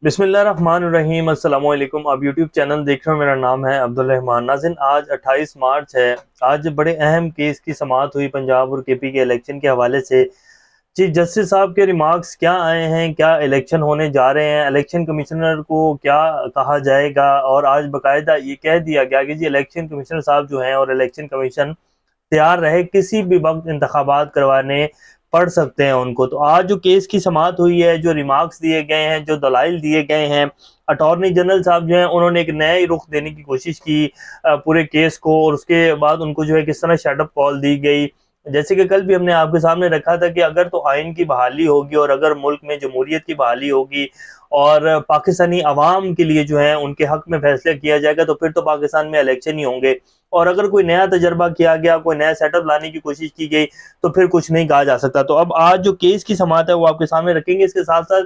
बिस्मिल्लाहिर्रहमानिर्रहीम अस्सलाम वालेकुम। आप यूट्यूब चैनल देख रहे हो, मेरा नाम है अब्दुल रहमान। नाज़रीन, आज 28 मार्च है। आज बड़े अहम केस की समाअत हुई पंजाब और केपी के इलेक्शन के हवाले से। चीफ जस्टिस साहब के रिमार्क्स क्या आए हैं, क्या इलेक्शन होने जा रहे हैं, इलेक्शन कमिश्नर को क्या कहा जाएगा, और आज बाकायदा ये कह दिया गया कि जी इलेक्शन कमिश्नर साहब जो हैं और इलेक्शन कमीशन तैयार रहे, किसी भी वक्त इंतखाबात करवाने पड़ सकते हैं उनको। तो आज जो केस की समाअत हुई है, जो रिमार्क्स दिए गए हैं, जो दलाइल दिए गए हैं, अटॉर्नी जनरल साहब जो हैं उन्होंने एक नया ही रुख देने की कोशिश की पूरे केस को, और उसके बाद उनको जो है किस तरह शटअप कॉल दी गई। जैसे कि कल भी हमने आपके सामने रखा था कि अगर तो आइन की बहाली होगी और अगर मुल्क में जमहूरियत की बहाली होगी और पाकिस्तानी अवाम के लिए जो है उनके हक में फैसला किया जाएगा, तो फिर तो पाकिस्तान में इलेक्शन ही होंगे। और अगर कोई नया तजर्बा किया गया, कोई नया सेटअप लाने की कोशिश की गई, तो फिर कुछ नहीं कहा जा सकता। तो अब आज जो केस की समाअत है वो आपके सामने रखेंगे। इसके साथ साथ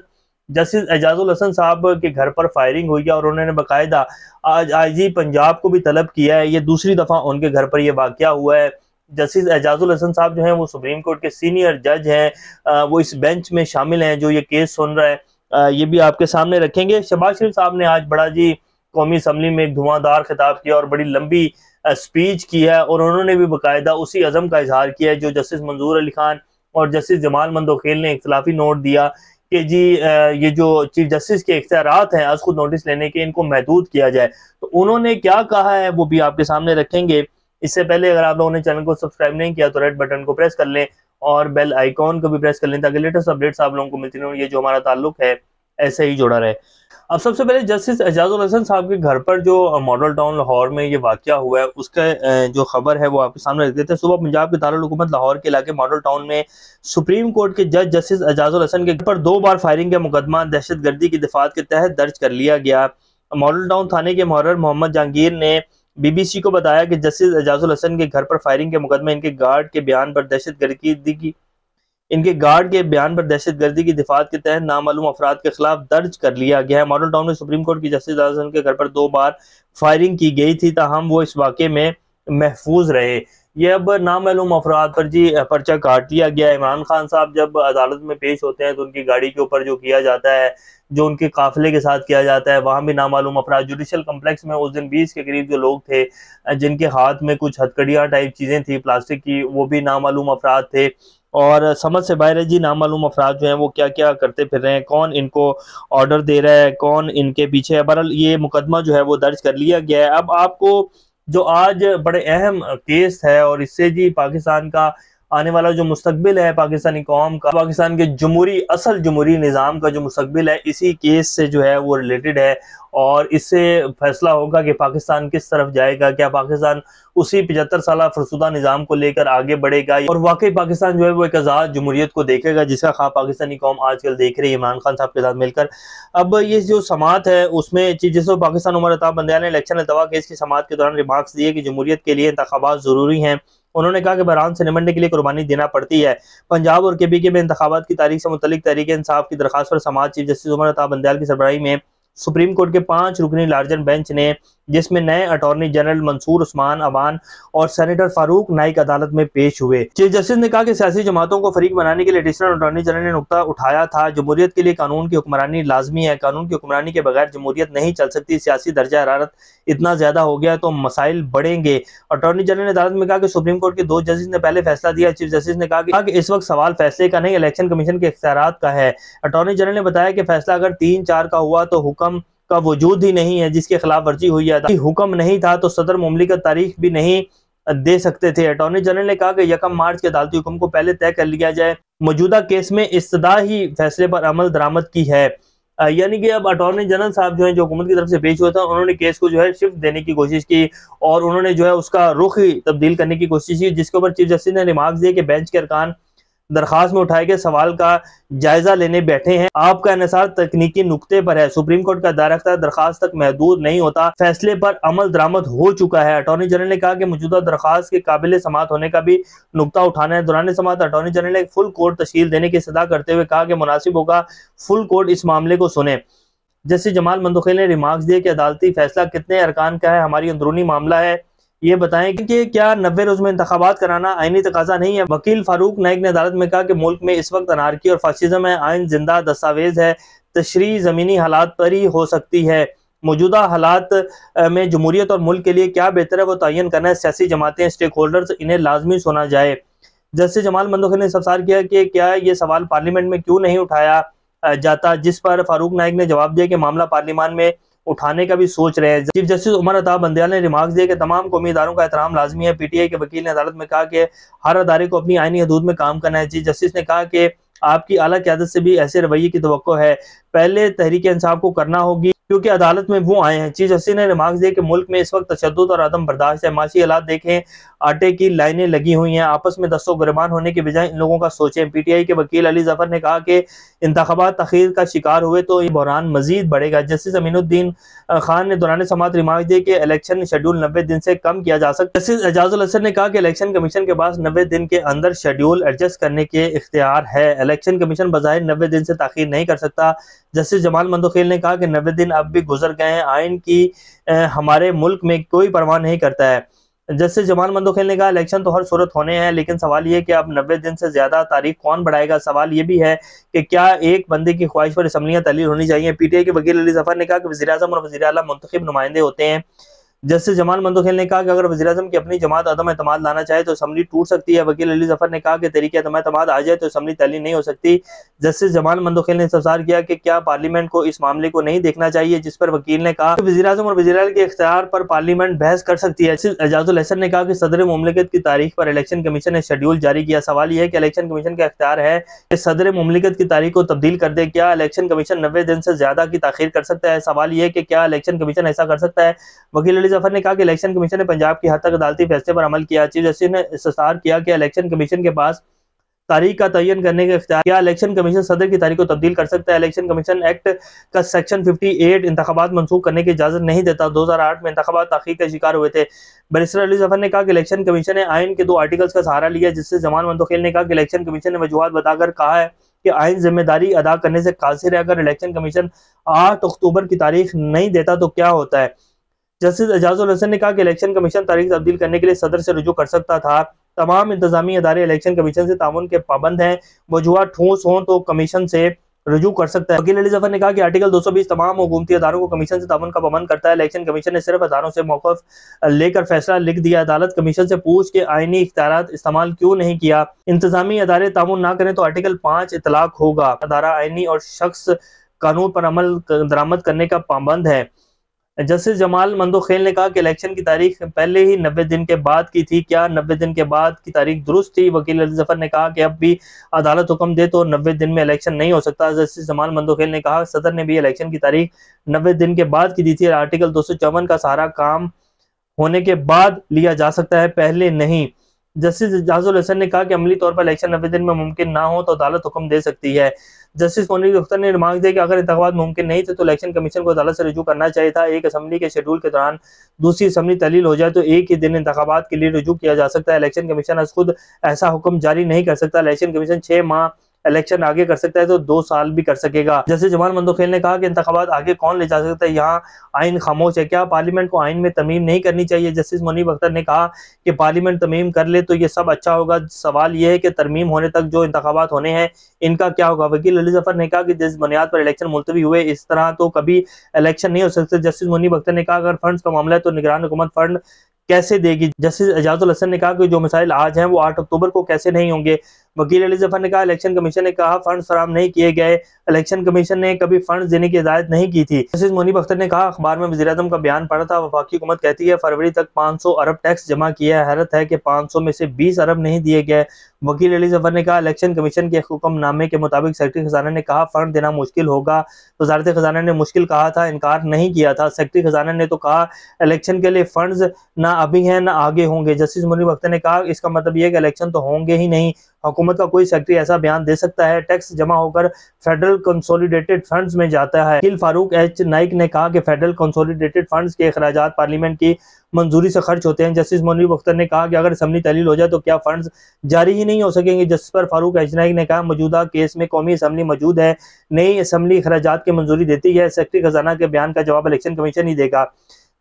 जस्टिस एजाजुल हसन साहब के घर पर फायरिंग हुई है और उन्होंने बाकायदा आज आईजी पंजाब को भी तलब किया है। ये दूसरी दफा उनके घर पर यह वाकया हुआ है। जस्टिस एजाजुल हसन साहब जो हैं वो सुप्रीम कोर्ट के सीनियर जज हैं, वो इस बेंच में शामिल हैं जो ये केस सुन रहा है। ये भी आपके सामने रखेंगे। शहबाज शरीफ साहब ने आज बड़ा जी कौमी असम्बली में एक धुआंधार खिताब किया और बड़ी लंबी स्पीच की है, और उन्होंने भी बाकायदा उसी अज़म का इजहार किया है जो जस्टिस मंजूर अली खान और जस्टिस जमाल मंदोखेल ने इख्तलाफी नोट दिया कि जी ये जो चीफ जस्टिस के इख्तियारात हैं आज खुद नोटिस लेने के, इनको महदूद किया जाए। तो उन्होंने क्या कहा है वो भी आपके सामने रखेंगे। इससे पहले अगर आप लोगों ने चैनल को सब्सक्राइब नहीं किया तो रेड बटन को प्रेस कर लें और बेल आइकॉन को भी प्रेस कर लें ताकि लेटेस्ट अपडेट्स आप लोगों को मिलती रहें। ये जो हमारा ताल्लुक है ऐसे ही जुड़ा रहे। अब सबसे पहले जस्टिस एजाजुल हसन साहब के घर पर जो मॉडल टाउन लाहौर में ये वाकया हुआ है उसका जो खबर है वो आपके सामने रख देते हैं। सुबह पंजाब के दारुल हुकूमत लाहौर के इलाके मॉडल टाउन में सुप्रीम कोर्ट के जज जस्टिस एजाजुल हसन के घर पर 2 बार फायरिंग का मुकदमा दहशतगर्दी की दिफात के तहत दर्ज कर लिया गया। मॉडल टाउन थाने के मुहर्रर मोहम्मद जहांगीर ने बीबीसी को बताया कि जस्टिस एजाजुल हसन के घर पर फायरिंग के मुकदमे इनके गार्ड के बयान पर दहशतगर्दी की दिफात के तहत नामालूम अफराद के खिलाफ दर्ज कर लिया गया है। मॉडल टाउन में सुप्रीम कोर्ट की जस्टिस एजाजुल हसन के घर पर 2 बार फायरिंग की गई थी, ताहम वो इस वाक़े में महफूज रहे। ये अब नामालूम अफराद पर जी पर्चा काट लिया गया है। इमरान खान साहब जब अदालत में पेश होते हैं तो उनकी गाड़ी के ऊपर जो किया जाता है, जो उनके काफिले के साथ किया जाता है, वहाँ भी नामालूम अफराद। जुडिशल कम्प्लेक्स में उस दिन 20 के करीब जो लोग थे जिनके हाथ में कुछ हथकड़ियाँ टाइप चीज़ें थी प्लास्टिक की, वो भी नामालूम अफराद थे। और समझ से बाहर है जी नामालूम अफराद जो हैं वो क्या क्या करते फिर रहे हैं, कौन इनको ऑर्डर दे रहा है, कौन इनके पीछे है। बहरहाल ये मुकदमा जो है वो दर्ज कर लिया गया है। अब आपको जो आज बड़े अहम केस है और इससे जी पाकिस्तान का आने वाला जो मुस्तकबिल है, पाकिस्तानी कौम का, पाकिस्तान के असल जमहूरी निज़ाम का जो मुस्तकबिल है, इसी केस से जो है वो रिलेटेड है। और इससे फैसला होगा कि पाकिस्तान किस तरफ जाएगा। क्या पाकिस्तान उसी 75 साल फरसुदा निज़ाम को लेकर आगे बढ़ेगा और वाकई पाकिस्तान जो है वो एक आज़ाद जमहूरियत को देखेगा जिसका ख्वाब पाकिस्तानी कौम आजकल देख रही है इमरान खान साहब के साथ मिलकर। अब ये जो समाअत है उसमें चीफ जस्टिस पाकिस्तान उमर अता बंदियाल ने इलेक्शन अल्तवा केस की समाअत के दौरान रिमार्क्स दिए कि जमहूरियत के लिए इंतखाबात जरूरी हैं। उन्होंने कहा कि बहरान से निमटने के लिए कुर्बानी देना पड़ती है। पंजाब और केपी के में इंतखाबात की तारीख से मुतल्लिक तहरीक इंसाफ की दरखास्त पर समाअत चीफ जस्टिस उमर अता बंदियाल की सरबराही में सुप्रीम कोर्ट के 5 रुकनी लार्जर बेंच ने, जिसमें नए अटॉर्नी जनरल मंसूर उस्मान अवान और सेनेटर फारूक नाइक अदालत में पेश हुए। चीफ जस्टिस ने कहा कि सियासी जमातों को फरीक बनाने के लिए एडिशनल अटॉर्नी जनरल ने नुकता उठाया था, जमहूरियत के लिए कानून की हुक्मरानी लाजमी है, कानून की हुक्मरानी के बगैर जमहूरियत नहीं चल सकती, सियासी दर्जा हरारत इतना ज्यादा हो गया तो मसाइल बढ़ेंगे। अटॉर्नी जनरल ने अदालत में कहा कि सुप्रीम कोर्ट के 2 जजेस ने पहले फैसला दिया। चीफ जस्टिस ने कहा कि इस वक्त सवाल फैसले का नहीं, इलेक्शन कमीशन के इख्तियारात का है। अटॉर्नी जनरल ने बताया कि फैसला अगर 3-4 का हुआ तो हुक्म का वजूद ही नहीं है जिसके खिलाफ वर्जी हुई है। हुक्म नहीं था तो सदर मुमलिकत तारीख भी नहीं दे सकते थे। अटॉर्नी जनरल ने कहा कि 1 मार्च के अदालती हुक्म को पहले तय कर लिया जाए। मौजूदा केस में इस्तदा ही फैसले पर अमल दरामद की है। यानी कि अब अटॉर्नी जनरल साहब जो है जो हुकूमत की तरफ से पेश हुआ था, उन्होंने केस को जो है शिफ्ट देने की कोशिश की और उन्होंने जो है उसका रुख ही तब्दील करने की कोशिश की, जिसके ऊपर चीफ जस्टिस ने रिमार्क्स दिए कि बेंच के अरकान दरखास्त में उठाए गए सवाल का जायजा लेने बैठे हैं। आपका इन्हिसार तकनीकी नुक्ते पर है। सुप्रीम कोर्ट का दायरा अख्तियार दरखास्त तक महदूद नहीं होता, फैसले पर अमल दरामद हो चुका है। अटॉर्नी जनरल ने कहा कि मौजूदा दरखास्त के काबिल समाअत होने का भी नुक्ता उठाना है। दौरान समाअत अटॉर्नी जनरल ने फुल कोर्ट तश्कील देने की सलाह करते हुए कहा कि मुनासिब होगा फुल कोर्ट इस मामले को सुने। जस्टिस जमाल मंदोखेल ने रिमार्क्स दिए कि अदालती फैसला कितने अरकान का है, हमारी अंदरूनी मामला है, ये बताएं कि क्या 90 रोज में इंतखाबात कराना आईनी तकाजा नहीं है। वकील फारूक नाइक ने अदालत में कहा कि मुल्क में इस वक्त अनारकी और फासिज्म है, आइन जिंदा दस्तावेज है, तशरीह ज़मीनी हालात पर ही हो सकती है। मौजूदा हालात में जमहूरियत और मुल्क के लिए क्या बेहतर है वो तयन करना है। सियासी जमातें, स्टेक होल्डर्स, इन्हें लाजमी सुना जाए। जस्टिस जमाल मंदोखिल ने सवाल किया कि क्या ये सवाल पार्लियामेंट में क्यों नहीं उठाया जाता, जिस पर फारूक नाइक ने जवाब दिया कि मामला पार्लियामान में उठाने का भी सोच रहे हैं। चीफ जस्टिस उमर अता बंदयाल ने रिमार्क्स दिए कि तमाम कौमी इदारों का एहतराम लाजमी है। पीटीआई के वकील ने अदालत में कहा कि हर अदारे को अपनी आईनी हदूद में काम करना है। चीफ जस्टिस ने कहा कि आपकी आला क़यादत से भी ऐसे रवैये की तवक्को है। पहले तहरीक इंसाफ को करना होगी क्योंकि अदालत में वो आए हैं। चीफ जस्टिस ने रिमार्क्स दिए कि मुल्क में इस वक्त तशद्दुद और अदम बर्दाश्त है। माशी हालात देखें, आटे की लाइनें लगी हुई हैं। आपस में दस्तों गिरबान होने के बजाय इन लोगों का सोचें। पीटीआई के वकील अली जफर ने कहा कि इंतखाबात तखीर का शिकार हुए तो ये बहरान मजीद बढ़ेगा। जस्टिस अमीनुद्दीन खान ने दौरान समाअत रिमार्क दिए कि इलेक्शन शेड्यूल 90 दिन से कम किया जा सकता है। जस्टिस एजाजुल हसन ने कहा कि इलेक्शन कमीशन के पास 90 दिन के अंदर शेड्यूल एडजस्ट करने के इख्तियार है। इलेक्शन कमीशन बज़ाहिर 90 दिन से ताखीर नहीं कर सकता। जस्टिस जमाल मंदोखिल ने कहा कि 90 दिन अब भी गुजर गए हैं, आइन की हमारे मुल्क में कोई परवाह नहीं करता है। जस्टिस जमाल मंदोखिल ने कहा इलेक्शन तो हर सूरत होने हैं, लेकिन सवाल ये कि अब 90 दिन से ज्यादा तारीख कौन बढ़ाएगा। सवाल ये भी है कि क्या एक बंदे की ख्वाहिश पर असम्बलियां तहलील होनी चाहिए। पीटीआई के वकील अली जफर ने कहा कि वज़ीर-ए-आज़म और वज़ीर-ए-आला मुंतखब नुमाइंदे होते हैं। जस्टिस जमाल मंदोखिल ने कहा कि अगर वज़ीर-ए-आज़म की अपनी जमात अदम एतमाद लाना चाहे तो असम्बली टूट सकती है। वकील अली जफर ने कहा कि तहरीक अदम एतमाद आ जाए तो असम्बली तहलील नहीं हो सकती। जस्टिस जमाल मंदोखिल ने इस्तफसार किया कि क्या पार्लियामेंट को इस मामले को नहीं देखना चाहिए, जिस पर वकील ने कहा कि वज़ीर-ए-आज़म और वज़ीर-ए-आला के इख्तियार पर पार्लियामेंट बहस कर सकती है। एजाजुल हसन ने कहा कि सदर मुमलिकत की तारीख पर इलेक्शन कमीशन ने शेड्यूल जारी किया। सवाल यह है कि इलेक्शन कमीशन का इख्तियार है कि सदर मुमलिकत की तारीख को तब्दील कर दे। क्या इलेक्शन कमीशन 90 दिन से ज्यादा की ताखीर कर सकता है। सवाल यह है कि क्या इलेक्शन कमीशन ऐसा कर सकता है। वकील अली जफर ने कहा कि इलेक्शन कमीशन ने पंजाब की हद तक अदालती फैसले पर अमल किया। चीफ जस्टिस ने इस्तफसार किया कि इलेक्शन कमीशन के पास तारीख का तयन करने का इख्तियार, क्या इलेक्शन कमीशन सदर की तारीख को तब्दील कर सकता है। इलेक्शन कमीशन एक्ट का सेक्शन 58 इंतखाबात मनसूख करने की इजाजत नहीं देता। 2008 में इंतखाबात ताखीर का शिकार हुए थे। बैरिस्टर अली जफर ने कहा कि इलेक्शन कमीशन ने आइन के 2 आर्टिकल्स का सहारा लिया, जिससे जमान मंदोखिल ने कहा कि इलेक्शन कमीशन ने वजूहात बताकर कहा है कि आइन जिम्मेदारी अदा करने से कासिर है। अगर इलेक्शन कमीशन 8 अक्टूबर की तारीख नहीं देता तो क्या होता है। जस्टिस एजाजुल हसन ने कहा कि इलेक्शन कमीशन तारीख तब्दील करने के लिए सदर से रुजू कर सकता था। तमाम इंतजामी अदारे इलेक्शन कमीशन से ताउन के पाबंद हैं। वजूहात ठोस हों तो कमीशन से रुजू कर सकता है। वकील अली जफर ने कहा कि आर्टिकल 220 तमाम हुकूमती अदारों को कमीशन से ताउन का पाबंद करता है। इलेक्शन कमीशन ने सिर्फ अदारों से मौक़िफ़ लेकर फैसला लिख दिया। अदालत कमीशन से पूछ के आईनी इख्तियारात इस्तेमाल क्यों नहीं किया। इंतजामी अदारे ताउन ना करें तो आर्टिकल 5 इतलाक होगा। अदारा आईनी और शख्स कानून पर अमल दरामद करने का पाबंद है। जस्टिस जमाल मंदोखिल ने कहा कि इलेक्शन की तारीख पहले ही 90 दिन के बाद की थी। क्या 90 दिन के बाद की तारीख दुरुस्त थी। वकील अली जफर ने कहा कि अब भी अदालत हुक्म दे तो 90 दिन में इलेक्शन नहीं हो सकता। जस्टिस जमाल मंदोखिल ने कहा सदर ने भी इलेक्शन की तारीख 90 दिन के बाद की दी थी। आर्टिकल 254 का सहारा काम होने के बाद लिया जा सकता है, पहले नहीं। जस्टिस एजाजुल हसन ने कहा कि अमली तौर पर इलेक्शन 90 दिन में मुमकिन ना हो तो अदालत हुक्म दे सकती है। जस्टिस मुनीर अख्तर ने रिमार्क दिया कि अगर इंतखाबात मुमकिन नहीं थे तो इलेक्शन कमीशन को अदालत से रुजू करना चाहिए था। एक असम्बली के शेड्यूल के दौरान दूसरी असम्बली तहलील हो जाए तो एक ही दिन इंतखाबात के लिए रुजू किया जा सकता है। इलेक्शन कमीशन आज खुद ऐसा हुक्म जारी नहीं कर सकता। इलेक्शन कमीशन 6 माह इलेक्शन आगे कर सकता है तो 2 साल भी कर सकेगा। जैसे जमाल मंदोखिल ने कहा कि इंतखाबात आगे कौन ले जा सकता है, यहाँ आइन खामोश है। क्या पार्लियामेंट को आइन में तरमीम नहीं करनी चाहिए। जस्टिस मुनीब अख्तर ने कहा कि पार्लियामेंट तरमीम कर ले तो ये सब अच्छा होगा। सवाल ये है कि तरमीम होने तक जो इंतखाबात होने हैं इनका क्या होगा। वकील अली जफर ने कहा कि जिस बुनियाद पर इलेक्शन मुलतवी हुए इस तरह तो कभी इलेक्शन नहीं हो सकते। जस्टिस मुनीब अख्तर ने कहा अगर फंड्स का मामला है तो निगरान हुकूमत फंड कैसे देगी। जस्टिस एजाजुल हसन ने कहा कि जो मसाइल आज हैं वो 8 अक्टूबर को कैसे नहीं होंगे। वकील अली जफर ने कहा इलेक्शन कमीशन ने कहा फंड्स फराहम नहीं किए गए। इलेक्शन कमीशन ने कभी फंड्स देने की हिदायत नहीं की थी। जस्टिस मुनीब अख्तर ने कहा अखबार में वज़ीर-ए-आज़म का बयान पढ़ा था, वफाकी हुकूमत कहती है फरवरी तक 500 अरब टैक्स जमा किया है। हैरत है कि 500 में से 20 अरब नहीं दिए गए। वकील अली जफर ने कहा इलेक्शन कमीशन के हुक्मनामे के मुताबिक सेक्रेटरी खजाना ने कहा फंड देना मुश्किल होगा। वजारत खजाना ने मुश्किल कहा था, इनकार नहीं किया था। सेक्रेटरी खजाना ने तो कहा इलेक्शन के लिए फंड्स ना अभी हैं ना आगे होंगे। जस्टिस मुनीब अख्तर ने कहा इसका मतलब यह है कि इलेक्शन तो होंगे ही नहीं। हुकूमत का कोई सेक्रेटरी ऐसा बयान दे सकता है। टैक्स जमा होकर फेडरल कंसोलिडेटेड फंड्स में जाता है। वकील फारूक एच नाइक ने कहा कि फेडरल कंसोलिडेटेड फंड्स के अखराजात पार्लियामेंट की मंजूरी से खर्च होते हैं। जस्टिस मुनीब अख्तर ने कहा कि अगर असम्बली तहलील हो जाए तो क्या फंड्स जारी ही नहीं हो सकेंगे। जस्टिस पर फारूक एच नाइक ने कहा मौजूदा केस में कौमी असम्बली मौजूद है, नई असम्बली अखराजात की मंजूरी देती है। सेक्रेटरी खजाना के बयान का जवाब इलेक्शन कमीशन ही देगा।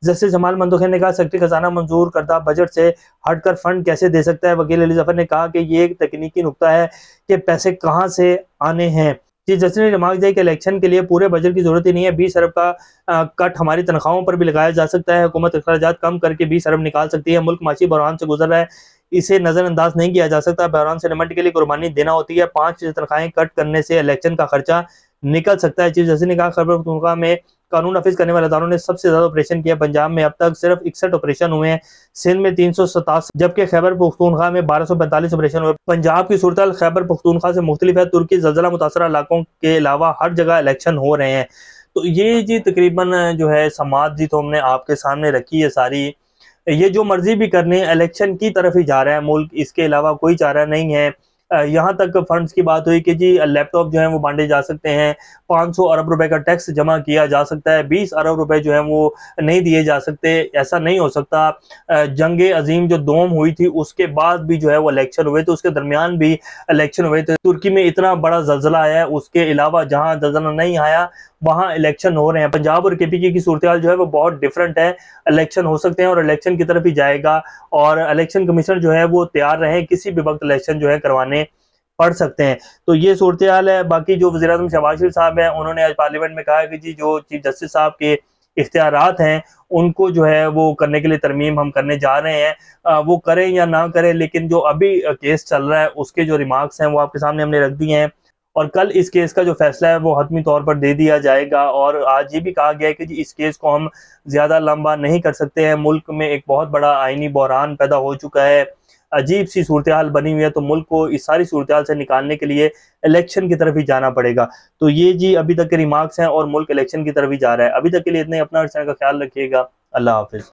जस्टिस जमाल मंदोखिल ने कहा सेक्रेटरी खजाना मंजूर करदा बजट से हटकर फंड कैसे दे सकता है। वकील अली जफर ने कहा कि ये एक तकनीकी नुकता है कि पैसे कहां से आने हैं। चीफ जस्टिस ने रिमार्क दिया कि इलेक्शन के लिए पूरे बजट की जरूरत ही नहीं है, 20 अरब का कट हमारी तनख्वाहों पर भी लगाया जा सकता है। हुकूमत अखराजात कम करके 20 अरब निकाल सकती है। मुल्क माशी बहरान से गुजर रहा है, इसे नजरअंदाज नहीं किया जा सकता। बहरान से निपटने के लिए कुर्बानी देना होती है। 5% तनख्वाहें कट करने से इलेक्शन का खर्चा निकल सकता है। चीफ जस्टिस ने कहा, खैबर पख्तूनख्वा में कानून नाफिज करने वाले अदालों ने सबसे ज्यादा ऑपरेशन किया। पंजाब में अब तक सिर्फ 61 ऑपरेशन हुए हैं, सिंध में 387, जबकि खैबर पख्तूनख्वा में 1245 ऑपरेशन हुए। पंजाब की सूरत खैबर पख्तूनख्वा से मुख्तलिफ है। तुर्की ज़लज़ला मुतासरा इलाकों के अलावा हर जगह इलेक्शन हो रहे हैं। तो ये जी तकरीबन जो है समात जी तो हमने आपके सामने रखी है सारी। ये जो मर्जी भी करने इलेक्शन की तरफ ही जा रहा है मुल्क, इसके अलावा कोई चारा नहीं है। यहाँ तक फंड्स की बात हुई कि जी लैपटॉप जो है वो बांटे जा सकते हैं, 500 अरब रुपए का टैक्स जमा किया जा सकता है, 20 अरब रुपए जो है वो नहीं दिए जा सकते। ऐसा नहीं हो सकता। जंग अजीम जो दोम हुई थी उसके बाद भी जो है वो इलेक्शन हुए थे, उसके दरमियान भी इलेक्शन हुए थे। तुर्की में इतना बड़ा जल्जला आया है, उसके अलावा जहाँ जल्जला नहीं आया वहाँ इलेक्शन हो रहे हैं। पंजाब और केपीके की सूरत हाल जो है वो बहुत डिफरेंट है। इलेक्शन हो सकते हैं और इलेक्शन की तरफ ही जाएगा, और इलेक्शन कमीशनर जो है वो तैयार रहे, किसी भी वक्त इलेक्शन जो है करवाने पड़ सकते हैं। तो ये सूरत हाल है। बाकी जो वज़ीर-ए-आज़म शहबाज शरीफ साहब हैं, उन्होंने आज पार्लियामेंट में कहा कि जी जो चीफ जस्टिस साहब के इख्तियारात हैं उनको जो है वो करने के लिए तरमीम हम करने जा रहे हैं। वो करें या ना करें, लेकिन जो अभी केस चल रहा है उसके जो रिमार्क्स हैं वो आपके सामने हमने रख दिए हैं, और कल इस केस का जो फैसला है वो हतमी तौर पर दे दिया जाएगा। और आज ये भी कहा गया है कि जी इस केस को हम ज़्यादा लंबा नहीं कर सकते हैं। मुल्क में एक बहुत बड़ा आइनी बहरान पैदा हो चुका है, अजीब सी सूरत हाल बनी हुई है। तो मुल्क को इस सारी सूरत हाल से निकालने के लिए इलेक्शन की तरफ ही जाना पड़ेगा। तो ये जी अभी तक के रिमार्क्स हैं और मुल्क इलेक्शन की तरफ ही जा रहा है। अभी तक के लिए इतने, अपना और चैनल का ख्याल रखिएगा। अल्लाह हाफिज़।